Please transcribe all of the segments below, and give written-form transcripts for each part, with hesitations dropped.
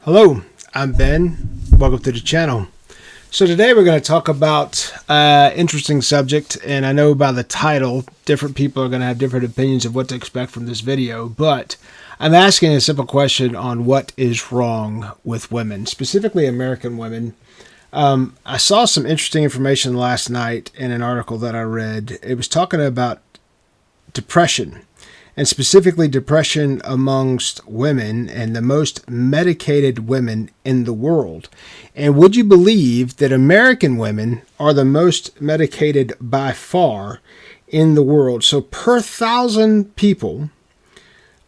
Hello, I'm Ben. Welcome to the channel. So today we're going to talk about an interesting subject, and I know by the title, different people are going to have different opinions of what to expect from this video, but I'm asking a simple question on what is wrong with women, specifically American women. I saw some interesting information last night in an article that I read. It was talking about depression, and specifically depression amongst women and the most medicated women in the world. And would you believe that American women are the most medicated by far in the world? So per 1,000 people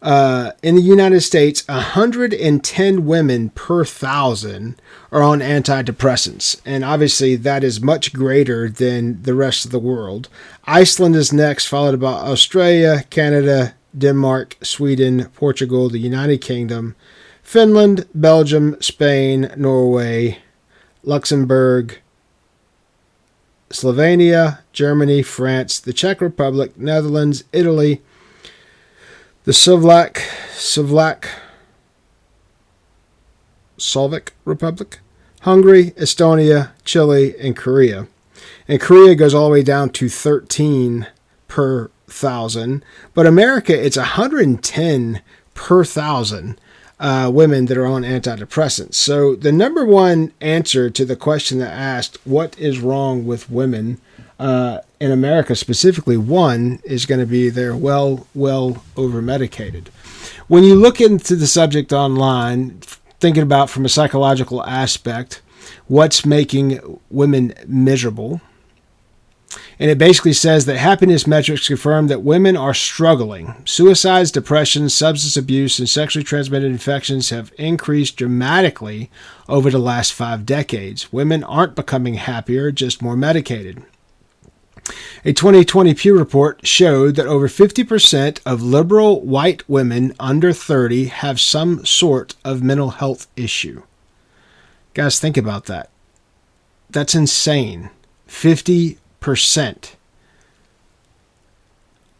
in the United States, 110 women per 1,000 are on antidepressants. And obviously that is much greater than the rest of the world. Iceland is next, followed by Australia, Canada, Denmark, Sweden, Portugal, the United Kingdom, Finland, Belgium, Spain, Norway, Luxembourg, Slovenia, Germany, France, the Czech Republic, Netherlands, Italy, the Slovak Republic, Hungary, Estonia, Chile, and Korea. And Korea goes all the way down to 13 per 1,000. But America, it's 110 per 1,000 women that are on antidepressants. So the number one answer to the question that asked, what is wrong with women in America specifically, one is going to be they're well over-medicated. When you look into the subject online, thinking about from a psychological aspect, what's making women miserable, and it basically says that happiness metrics confirm that women are struggling. Suicides, depression, substance abuse, and sexually transmitted infections have increased dramatically over the last 5 decades. Women aren't becoming happier, just more medicated. A 2020 Pew Report showed that over 50% of liberal white women under 30 have some sort of mental health issue. Guys, think about that. That's insane. 50%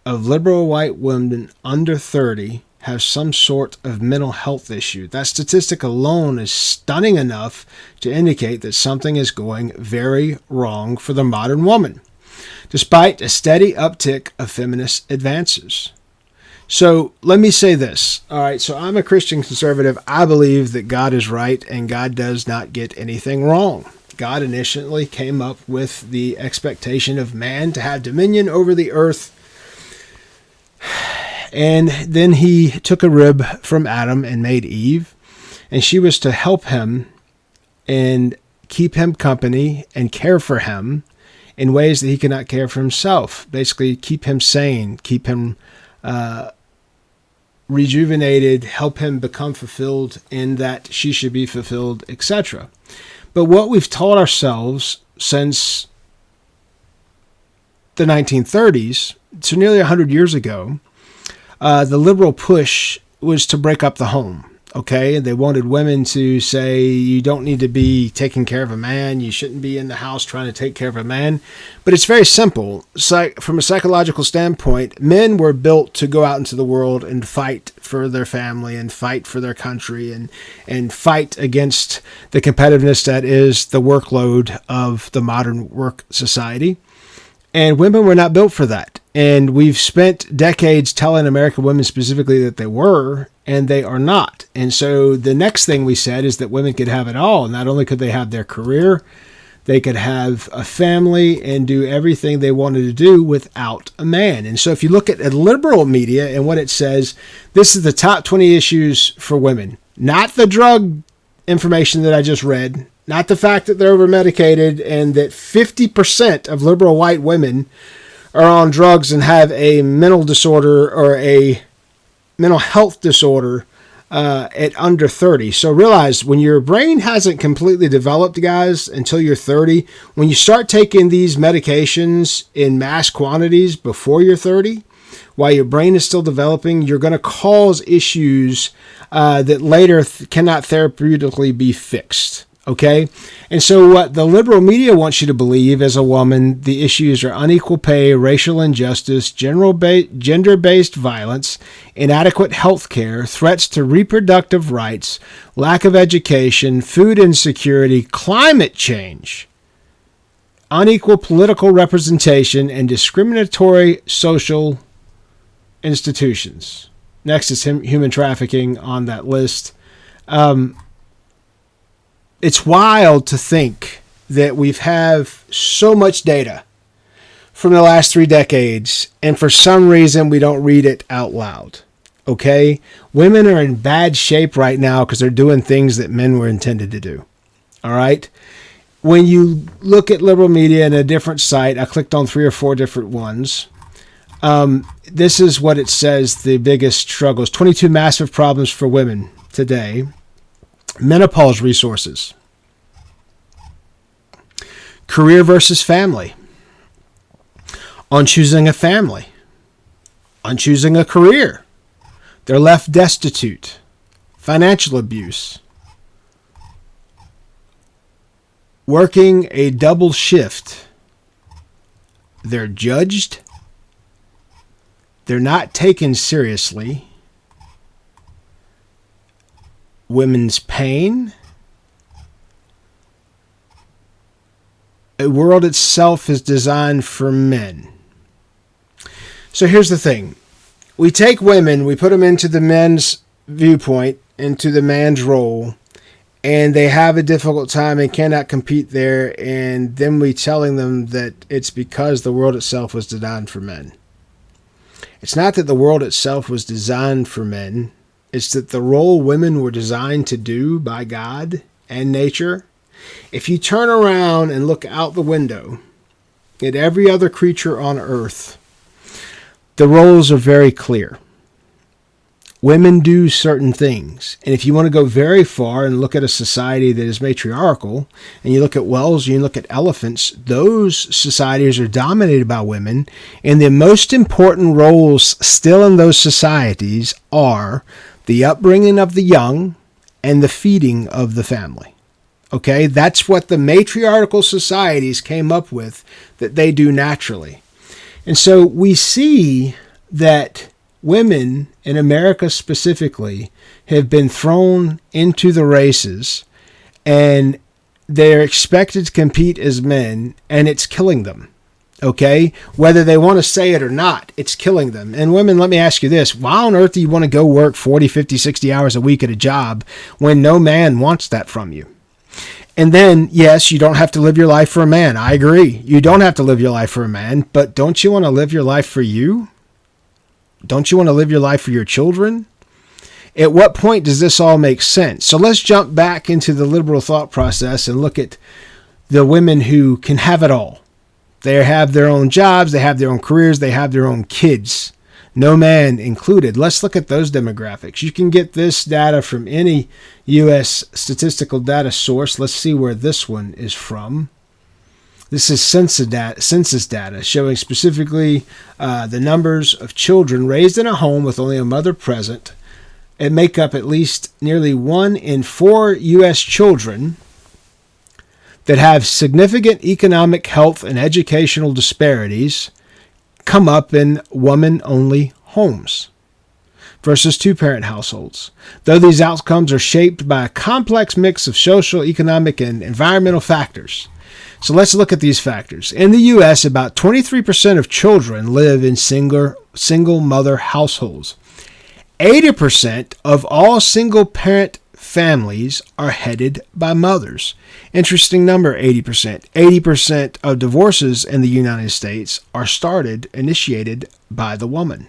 of liberal white women under 30 have some sort of mental health issue. That statistic alone is stunning enough to indicate that something is going very wrong for the modern woman, despite a steady uptick of feminist advances. So let me say this. All right, so I'm a Christian conservative. I believe that God is right and God does not get anything wrong. God initially came up with the expectation of man to have dominion over the earth. And then he took a rib from Adam and made Eve. And she was to help him and keep him company and care for him in ways that he could not care for himself. Basically, keep him sane, keep him rejuvenated, help him become fulfilled in that she should be fulfilled, etc. But what we've taught ourselves since the 1930s, so nearly 100 years ago, the liberal push was to break up the home. Okay, they wanted women to say, you don't need to be taking care of a man. You shouldn't be in the house trying to take care of a man. But it's very simple. From a psychological standpoint, men were built to go out into the world and fight for their family and fight for their country and fight against the competitiveness that is the workload of the modern work society. And women were not built for that. And we've spent decades telling American women specifically that they were, and they are not. And so the next thing we said is that women could have it all. Not only could they have their career, they could have a family and do everything they wanted to do without a man. And so if you look at liberal media and what it says, this is the top 20 issues for women. Not the drug information that I just read, not the fact that they're over-medicated and that 50% of liberal white women are on drugs and have a mental disorder or a mental health disorder at under 30. So realize when your brain hasn't completely developed, guys, until you're 30, when you start taking these medications in mass quantities before you're 30, while your brain is still developing, you're going to cause issues that later cannot therapeutically be fixed. Okay? And so what the liberal media wants you to believe as a woman, the issues are unequal pay, racial injustice, gender-based violence, inadequate health care, threats to reproductive rights, lack of education, food insecurity, climate change, unequal political representation, and discriminatory social institutions. Next is human trafficking on that list. It's wild to think that we've have so much data from the last 3 decades, and for some reason we don't read it out loud. Okay? Women are in bad shape right now because they're doing things that men were intended to do. All right? When you look at liberal media in a different site, I clicked on 3 or 4 different ones. This is what it says, the biggest struggles. 22 massive problems for women today. Menopause resources. Career versus family. On choosing a family. On choosing a career. They're left destitute. Financial abuse. Working a double shift. They're judged. They're not taken seriously. Women's pain. A world itself is designed for men. So here's the thing. We take women, we put them into the men's viewpoint, into the man's role, and they have a difficult time and cannot compete there, and then we telling them that it's because the world itself was designed for men. It's not that the world itself was designed for men. It's that the role women were designed to do by God and nature. If you turn around and look out the window at every other creature on earth, the roles are very clear. Women do certain things. And if you want to go very far and look at a society that is matriarchal, and you look at whales, you look at elephants, those societies are dominated by women. And the most important roles still in those societies are the upbringing of the young and the feeding of the family. Okay, that's what the matriarchal societies came up with, that they do naturally. And so we see that women in America specifically have been thrown into the races, and they're expected to compete as men, and it's killing them. Okay? Whether they want to say it or not, it's killing them. And women, let me ask you this. Why on earth do you want to go work 40, 50, 60 hours a week at a job when no man wants that from you? And then, yes, you don't have to live your life for a man. I agree. You don't have to live your life for a man, but don't you want to live your life for you? Don't you want to live your life for your children? At what point does this all make sense? So let's jump back into the liberal thought process and look at the women who can have it all. They have their own jobs, they have their own careers, they have their own kids. No man included. Let's look at those demographics. You can get this data from any U.S. statistical data source. Let's see where this one is from. This is census data showing specifically the numbers of children raised in a home with only a mother present, and make up at least nearly 1 in 4 U.S. children that have significant economic, health, and educational disparities come up in woman-only homes versus 2-parent households. Though these outcomes are shaped by a complex mix of social, economic, and environmental factors. So let's look at these factors. In the U.S., about 23% of children live in single mother households. 80% of all single-parent families are headed by mothers. Interesting number, 80%. 80% of divorces in the United States are initiated by the woman.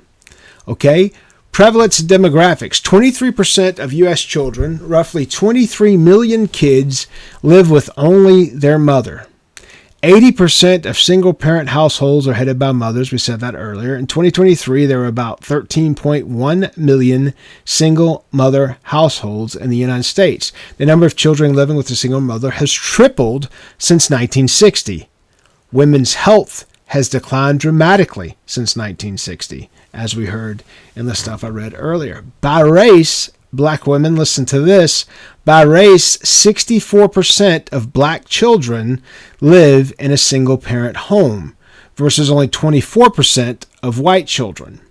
Okay? Prevalence and demographics. 23% of U.S. children, roughly 23 million kids, live with only their mother. 80% of single-parent households are headed by mothers. We said that earlier. In 2023, there were about 13.1 million single-mother households in the United States. The number of children living with a single mother has tripled since 1960. Women's health has declined dramatically since 1960, as we heard in the stuff I read earlier. By race, black women, listen to this, By race, 64% of black children live in a single-parent home versus only 24% of white children.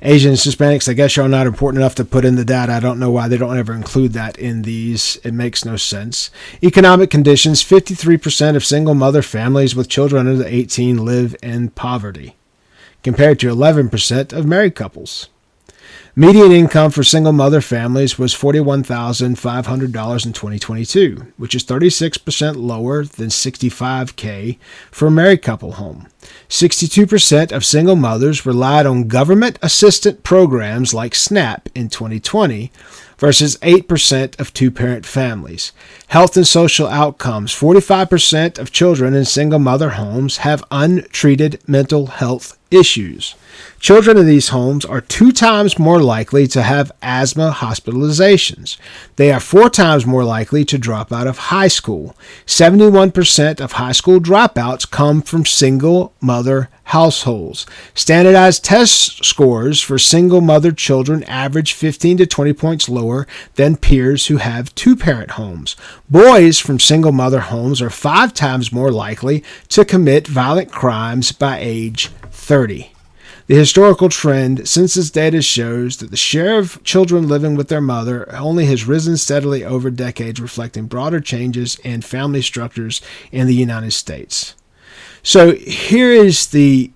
Asians, Hispanics, I guess y'all are not important enough to put in the data. I don't know why they don't ever include that in these. It makes no sense. Economic conditions, 53% of single mother families with children under 18 live in poverty, compared to 11% of married couples. Median income for single mother families was $41,500 in 2022, which is 36% lower than $65,000 for a married couple home. 62% of single mothers relied on government assistance programs like SNAP in 2020 versus 8% of two-parent families. Health and social outcomes. 45% of children in single mother homes have untreated mental health issues. Children in these homes are 2 times more likely to have asthma hospitalizations. They are 4 times more likely to drop out of high school. 71% of high school dropouts come from single mother households. Standardized test scores for single mother children average 15 to 20 points lower than peers who have two-parent homes. Boys from single mother homes are 5 times more likely to commit violent crimes by age 30. The historical trend, census data shows that the share of children living with their mother only has risen steadily over decades, reflecting broader changes in family structures in the United States. So here's the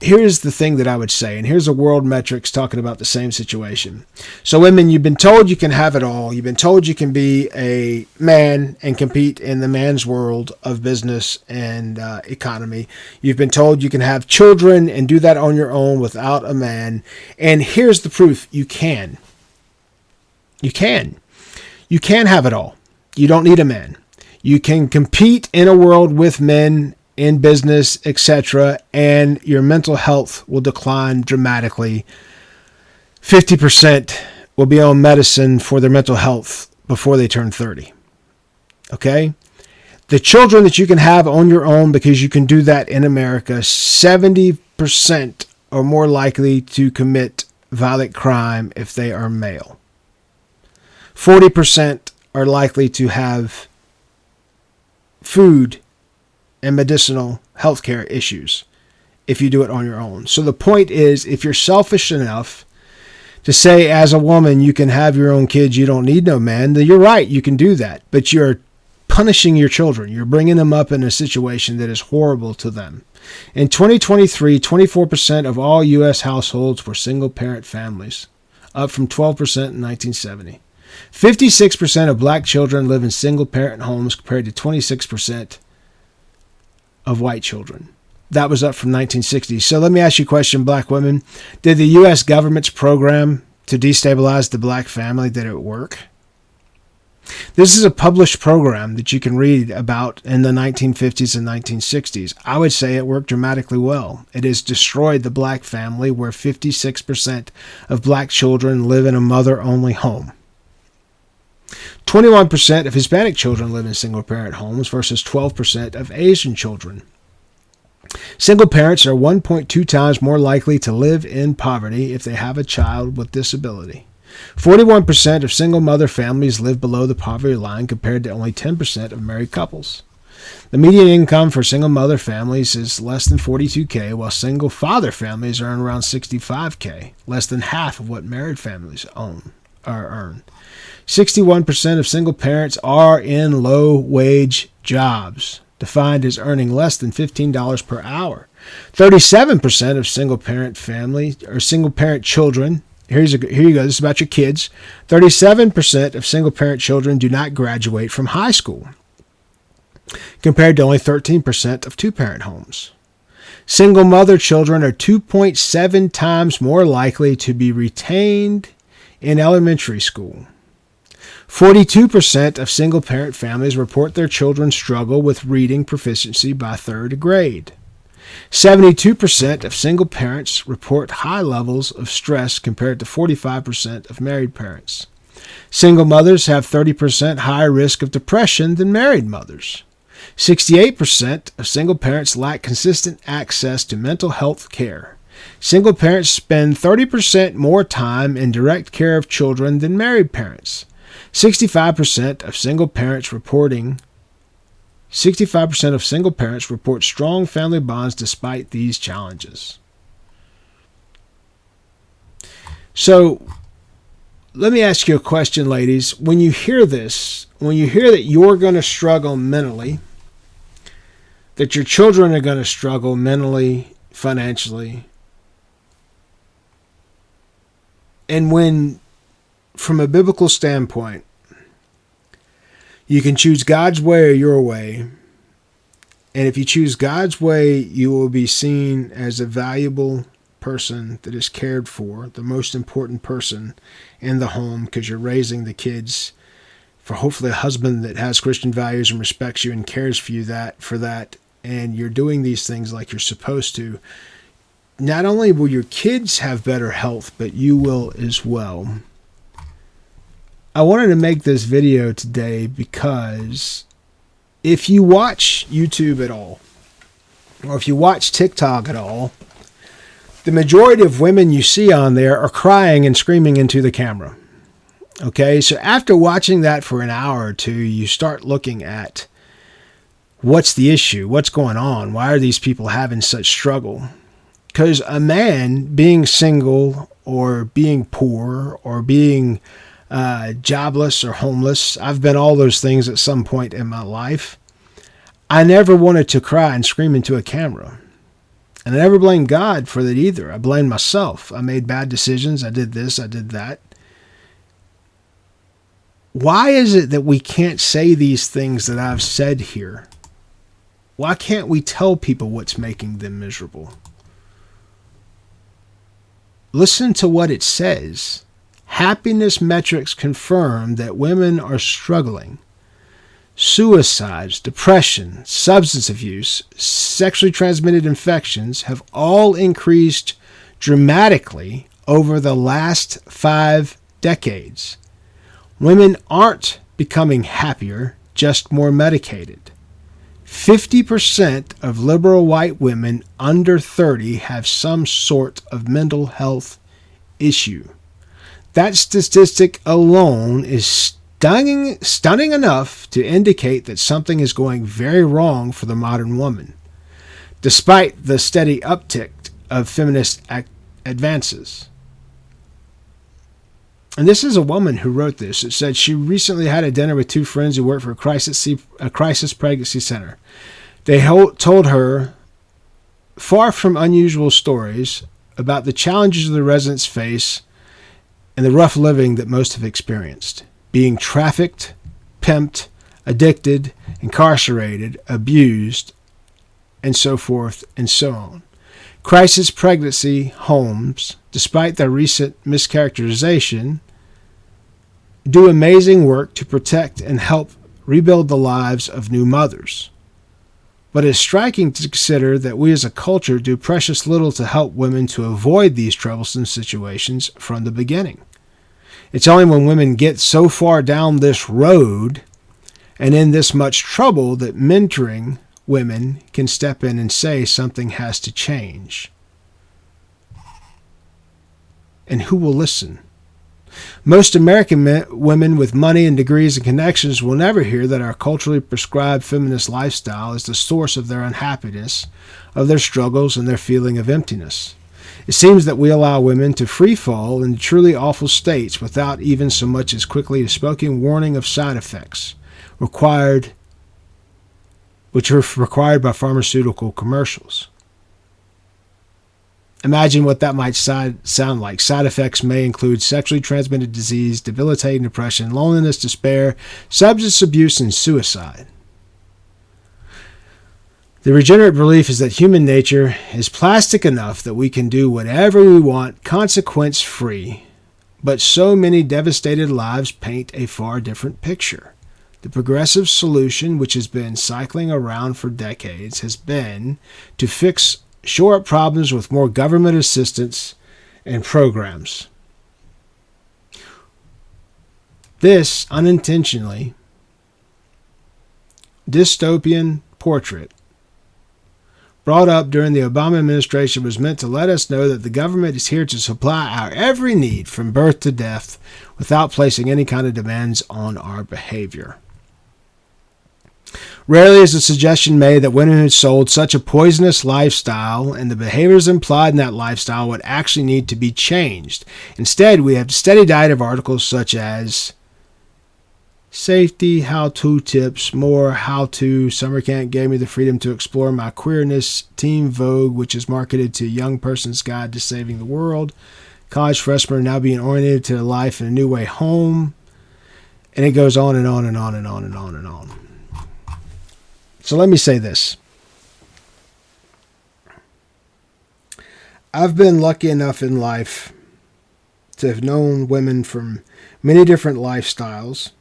thing that I would say, and here's a world metrics talking about the same situation. So women, you've been told you can have it all. You've been told you can be a man and compete in the man's world of business and economy. You've been told you can have children and do that on your own without a man. And here's the proof. You can. You can. You can have it all. You don't need a man. You can compete in a world with men in business, etc., and your mental health will decline dramatically. 50% will be on medicine for their mental health before they turn 30. Okay? The children that you can have on your own, because you can do that in America, 70% are more likely to commit violent crime if they are male. 40% are likely to have food and medicinal healthcare issues if you do it on your own. So the point is, if you're selfish enough to say as a woman you can have your own kids, you don't need no man, then you're right, you can do that. But you're punishing your children. You're bringing them up in a situation that is horrible to them. In 2023, 24% of all U.S. households were single-parent families, up from 12% in 1970. 56% of black children live in single-parent homes compared to 26% of white children. That was up from 1960. So let me ask you a question, black women. Did the U.S. government's program to destabilize the black family, did it work? This is a published program that you can read about in the 1950s and 1960s. I would say it worked dramatically well. It has destroyed the black family, where 56% of black children live in a mother-only home. 21% of Hispanic children live in single-parent homes versus 12% of Asian children. Single parents are 1.2 times more likely to live in poverty if they have a child with disability. 41% of single mother families live below the poverty line compared to only 10% of married couples. The median income for single mother families is less than $42,000, while single father families earn around $65,000, less than half of what married families earn. 61% of single parents are in low-wage jobs, defined as earning less than $15 per hour. 37% of single-parent families or single-parent children. Here you go. This is about your kids. 37% of single-parent children do not graduate from high school, compared to only 13% of two-parent homes. Single mother children are 2.7 times more likely to be retained in elementary school. 42% of single-parent families report their children struggle with reading proficiency by third grade. 72% of single parents report high levels of stress compared to 45% of married parents. Single mothers have 30% higher risk of depression than married mothers. 68% of single parents lack consistent access to mental health care. Single parents spend 30% more time in direct care of children than married parents. 65% of single parents reporting 65% of single parents report strong family bonds despite these challenges. So, let me ask you a question, ladies. When you hear this, when you hear that you're going to struggle mentally, that your children are going to struggle mentally, financially, and when, from a biblical standpoint, you can choose God's way or your way, and if you choose God's way, you will be seen as a valuable person that is cared for, the most important person in the home, because you're raising the kids for hopefully a husband that has Christian values and respects you and cares for you for that, and you're doing these things like you're supposed to. Not only will your kids have better health, but you will as well. I wanted to make this video today because if you watch YouTube at all, or if you watch TikTok at all, the majority of women you see on there are crying and screaming into the camera. Okay, so after watching that for an hour or two, you start looking at what's the issue, what's going on, why are these people having such struggle? Because a man being single or being poor or being jobless or homeless, I've been all those things at some point in my life. I never wanted to cry and scream into a camera. And I never blamed God for that either. I blamed myself. I made bad decisions. I did this, I did that. Why is it that we can't say these things that I've said here? Why can't we tell people what's making them miserable? Listen to what it says. Happiness metrics confirm that women are struggling. Suicides, depression, substance abuse, sexually transmitted infections have all increased dramatically over the last 5 decades. Women aren't becoming happier, just more medicated. 50% of liberal white women under 30 have some sort of mental health issue. That statistic alone is stunning enough to indicate that something is going very wrong for the modern woman, despite the steady uptick of feminist advances. And this is a woman who wrote this. It said she recently had a dinner with 2 friends who worked for a crisis pregnancy center. They told her, far from unusual stories, about the challenges the residents face and the rough living that most have experienced. Being trafficked, pimped, addicted, incarcerated, abused, and so forth and so on. Crisis pregnancy homes, despite their recent mischaracterization, do amazing work to protect and help rebuild the lives of new mothers. But it's striking to consider that we as a culture do precious little to help women to avoid these troublesome situations from the beginning. It's only when women get so far down this road and in this much trouble that mentoring women can step in and say something has to change. And who will listen? Most American women with money and degrees and connections will never hear that our culturally prescribed feminist lifestyle is the source of their unhappiness, of their struggles, and their feeling of emptiness. It seems that we allow women to free fall into truly awful states without even so much as quickly a spoken warning of side effects which are required by pharmaceutical commercials. Imagine what that might sound like. Side effects may include sexually transmitted disease, debilitating depression, loneliness, despair, substance abuse, and suicide. The regenerate belief is that human nature is plastic enough that we can do whatever we want, consequence-free. But so many devastated lives paint a far different picture. The progressive solution, which has been cycling around for decades, has been to shore up problems with more government assistance and programs. This unintentionally dystopian portrait brought up during the Obama administration was meant to let us know that the government is here to supply our every need from birth to death without placing any kind of demands on our behavior. Rarely is a suggestion made that women who sold such a poisonous lifestyle and the behaviors implied in that lifestyle would actually need to be changed. Instead, we have a steady diet of articles such as safety, how-to tips, more how-to, summer camp gave me the freedom to explore my queerness, Teen Vogue, which is marketed to a young person's guide to saving the world, college freshmen are now being oriented to life in a new way home, and it goes on and on and on and on and on and on. So let me say this. I've been lucky enough in life to have known women from many different lifestyles.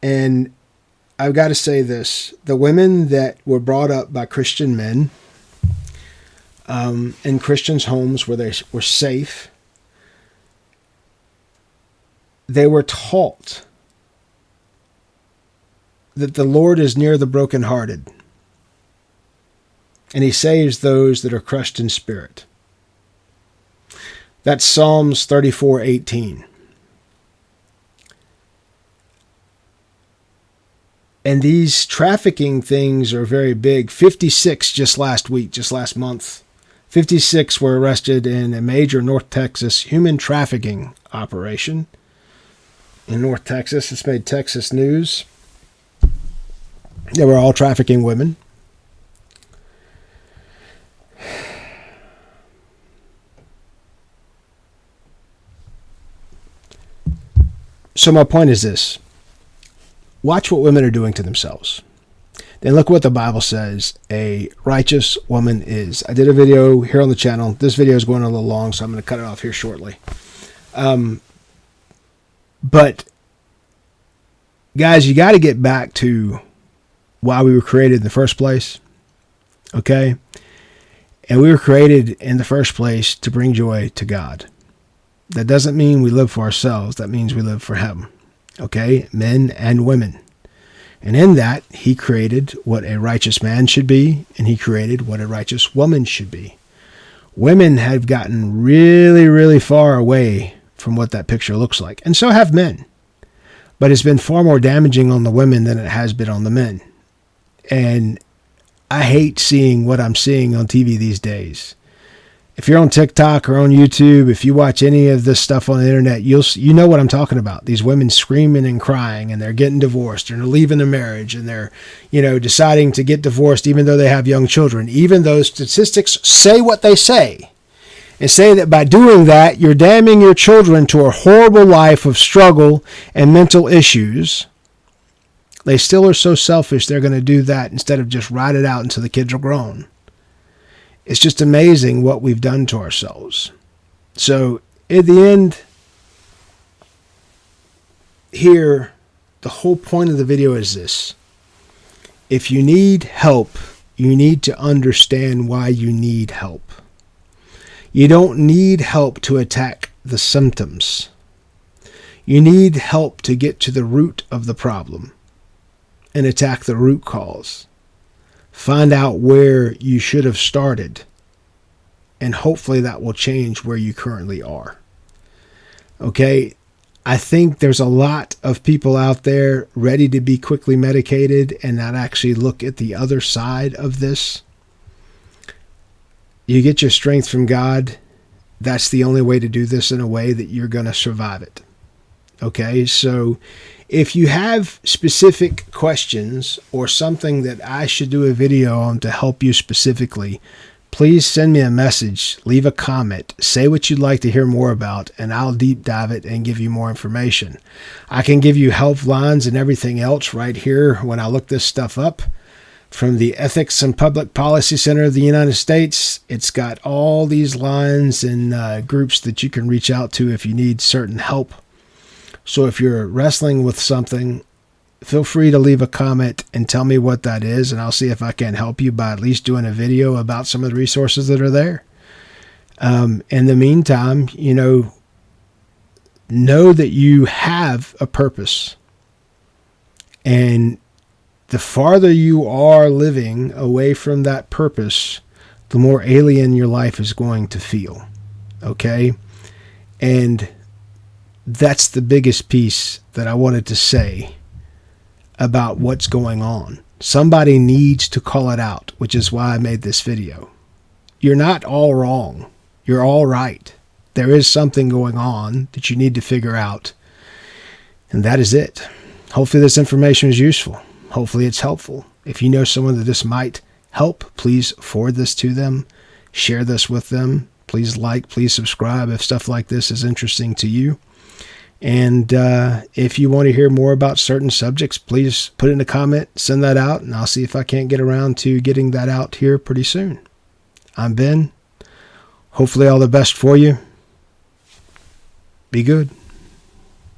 And I've got to say this. The women that were brought up by Christian men in Christians' homes where they were safe, they were taught that the Lord is near the brokenhearted, and he saves those that are crushed in spirit. That's Psalms 34:18. And these trafficking things are very big. 56 just last month. 56 were arrested in a major North Texas human trafficking operation in North Texas. It's made Texas news. They were all trafficking women. So my point is this. Watch what women are doing to themselves. Then look what the Bible says a righteous woman is. I did a video here on the channel. This video is going a little long, so I'm going to cut it off here shortly. But guys, you got to get back to why we were created in the first place. Okay? And we were created in the first place to bring joy to God. That doesn't mean we live for ourselves. That means we live for him. Okay? Men and women. And in that, he created what a righteous man should be, and he created what a righteous woman should be. Women have gotten really, really far away from what that picture looks like. And so have men. But it's been far more damaging on the women than it has been on the men. And I hate seeing what I'm seeing on TV these days. If you're on TikTok or on YouTube, if you watch any of this stuff on the internet, you know what I'm talking about. These women screaming and crying, and they're getting divorced, and they're leaving the marriage, and they're, deciding to get divorced even though they have young children. Even though statistics say what they say, and say that by doing that, you're damning your children to a horrible life of struggle and mental issues. They still are so selfish, they're going to do that instead of just ride it out until the kids are grown. It's just amazing what we've done to ourselves. So, at the end, here, the whole point of the video is this. If you need help, you need to understand why you need help. You don't need help to attack the symptoms. You need help to get to the root of the problem and attack the root cause. Find out where you should have started, and hopefully that will change where you currently are. Okay? I think there's a lot of people out there ready to be quickly medicated and not actually look at the other side of this. You get your strength from God. That's the only way to do this in a way that you're going to survive it. Okay? So if you have specific questions or something that I should do a video on to help you specifically, please send me a message, leave a comment, say what you'd like to hear more about, and I'll deep dive it and give you more information. I can give you help lines and everything else right here when I look this stuff up. From the Ethics and Public Policy Center of the United States, it's got all these lines and groups that you can reach out to if you need certain help. So if you're wrestling with something, feel free to leave a comment and tell me what that is, and I'll see if I can help you by at least doing a video about some of the resources that are there. In the meantime, know that you have a purpose, and the farther you are living away from that purpose, the more alien your life is going to feel. Okay? And that's the biggest piece that I wanted to say about what's going on. Somebody needs to call it out, which is why I made this video. You're not all wrong. You're all right. There is something going on that you need to figure out. And that is it. Hopefully this information is useful. Hopefully it's helpful. If you know someone that this might help, please forward this to them. Share this with them. Please like, please subscribe if stuff like this is interesting to you. And if you want to hear more about certain subjects, please put it in a comment, send that out, and I'll see if I can't get around to getting that out here pretty soon. I'm Ben. Hopefully all the best for you. Be good.